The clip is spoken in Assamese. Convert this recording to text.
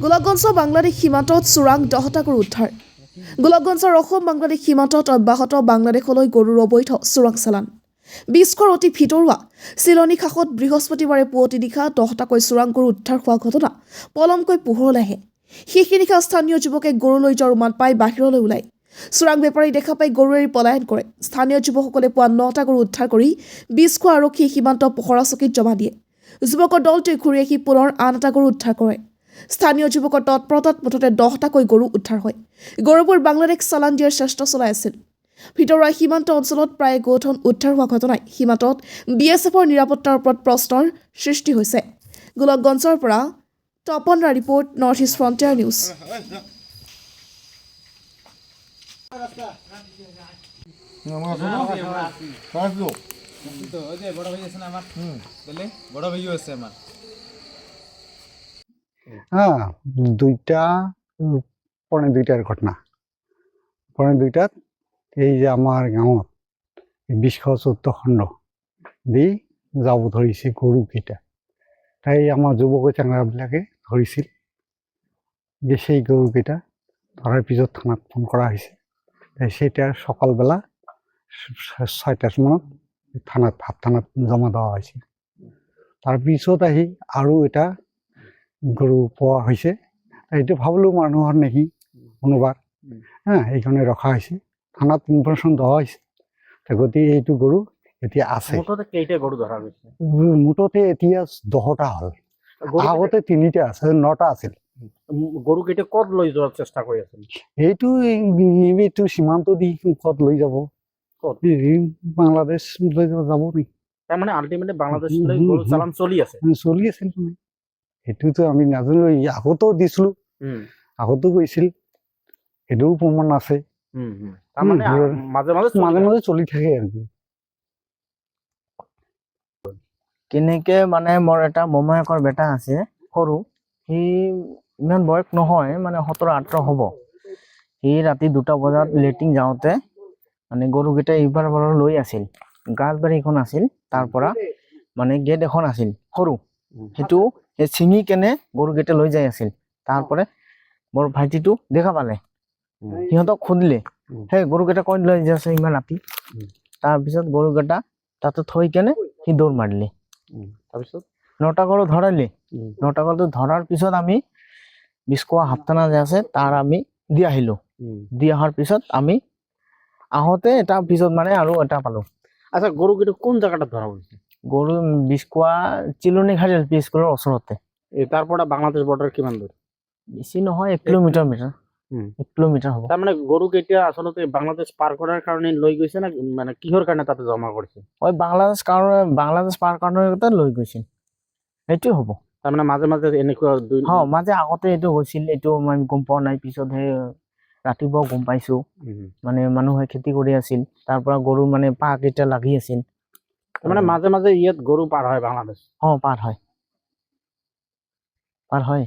গোলাপগঞ্জৰ বাংলাদেশ সীমান্তত চোৰাং 10টা গৰু উদ্ধাৰ। গোলাপগঞ্জৰ অসম বাংলাদেশ সীমান্তত অব্যাহত বাংলাদেশলৈ গৰুৰ অবৈধ চোৰাং চালান। বিস্কৰ অতি ভিতৰুৱা চিলনী খাখত বৃহস্পতিবাৰে পুৱতি নিশা 10টাকৈ চোৰাং গৰু উদ্ধাৰ হোৱা ঘটনা পলমকৈ পোহৰলৈ আহে। সেইখিনি নিশা স্থানীয় যুৱকে গৰু লৈ যোৱাৰ উমান পাই বাহিৰলৈ ওলায়। চোৰাং বেপাৰী দেখা পাই গৰু এৰি পলায়ন কৰে। স্থানীয় যুৱকসকলে পোৱা 9টা গৰু উদ্ধাৰ কৰি বিস্কৰ আৰক্ষী সীমান্ত পহৰা চকীত জমা দিয়ে। যুৱকৰ দলটোৱে ঘূৰি আহি পুনৰ আন এটা গৰু উদ্ধাৰ কৰে। স্থানীয় যুৱকৰ তৎপৰতাত মুঠতে 10টাকৈ গৰু উদ্ধাৰ হয়। গৰুবোৰ বাংলাদেশ চালান দিয়াৰ চেষ্টা চলাই আছিল। ভিতৰুৱা সীমান্ত অঞ্চলত প্ৰায় গৌধন উদ্ধাৰ হোৱা ঘটনাই সীমান্তত BSFৰ নিৰাপত্তাৰ ওপৰত প্ৰশ্নৰ সৃষ্টি হৈছে। গোলাপগঞ্জৰ পৰা তপনৰা report, North East Frontier News. দুইটা পৌনে দুইটাৰ ঘটনা। পৌনে দুইটাত এই যে আমাৰ গাঁৱত 20-14 খণ্ড দি যাব ধৰিছে গৰুকেইটা। তাই আমাৰ যুৱক চাংৰাবিলাকে ধৰিছিল যে সেই গৰুকেইটা ধৰাৰ পিছত থানাত ফোন কৰা হৈছে। সেটা সকালবেলা 6টাৰ মানত থানাত ভাত থানাত জমা দেওয়া হয়েছে। তাৰপিছত আহি আৰু এটা গৰু পোৱা হৈছে। এইটো ভাবলো মানুহৰ নেকি কোনোবা, এইখানে ৰখা হৈছে। থানাত ইনফৰমেশ্যন দেওয়া হৈছে। গতিকে এইটো গৰু এতিয়া আছে। মুঠতে এতিয়া 10টা হ'ল। আগতে 3টা আছে, 9টা আছিল। গৰুকেইটা ক'ত লৈ যোৱাৰ চেষ্টা কৰি আছিল? এইটো সীমান্ত দি ক'ত লৈ যাব, বাংলাদেশ লৈ যাব নেকি? তাৰমানে আল্টিমেটলি বাংলাদেশলৈ গৰু চালান চলি আছে। চলি আছিল। সেইটোতো আমি নাজানো। আগতেও দিছিলো, আগতো গৈছিল, সেইটোও প্ৰমাণ আছে। তাৰমানে মাজে মাজে চলি থাকে আৰু কি। কেনেকে মানে মোৰ এটা মোমায়েকৰ বেটা আছে সৰু, সি ইমান বয়স নহয়, মানে 17-18 হ'ব। সি ৰাতি 2টা বজাত লেট্ৰিন যাওঁতে মানে গৰুকেইটা ইবাৰ লৈ আছিল। গাছবাৰী এখন আছিল, তাৰ পৰা মানে গেট এখন আছিল সৰু, সেইটো ছিঙি কেনে গৰুকেইটা লৈ যাই আছিল। তাৰপৰা মোৰ ভাইটিটো দেখা পালে, সিহঁতক সুধিলে সেই গৰুকেইটা ক'ত লৈ যাই আছে ইমান ৰাতি। তাৰপিছত গৰুকেইটা তাতে থৈ কেনে সি দৌৰ মাৰিলে। তাৰপিছত 9টা গৰু ধৰালে। 9টা গৰু ধৰাৰ পিছত আমি বিস্কোৱা হাফতানা যে আছে তাৰ আমি দি আহিলো। দি অহাৰ পিছত আমি আহোঁতে এটা পিছত মানে আৰু এটা পালো। আচ্ছা, গৰুকেইটা কোন জায়গাটা ধৰা হৈছে? গৰু বিস্কোৱা চিলনী ঘাট LP স্কুলৰ ওচৰতে। তাৰ পৰা বাংলাদেশ বৰ্ডাৰ কিমান দূৰ? বেছি নহয়, 1 কিলোমিটাৰ। 1 কিলোমিটাৰ হ'ব। তাৰমানে গৰুকেইটা আচলতে বাংলাদেশ পাৰ কৰাৰ কাৰণে লৈ গৈছে না, মানে কিহৰ কাৰণে তাতে জমা কৰিছে? বাংলাদেশ পাৰ কাৰণে লৈ গৈছিল, সেইটোৱে হ'ব। তাৰমানে মাজে মাজে এনেকুৱা মাজে আগতে এইটো হৈছিল, এইটো মই গম পোৱা নাই। পিছতহে ৰাতিপুৱা গম পাইছো। মানে মানুহে খেতি কৰি আছিল, তাৰ পৰা গৰু মানে পাক কেইটা লাগি আছিল। মানে মাজে মাজে ইয়াত গৰু পাৰ হয় বাংলাদেশ? পাৰ হয়।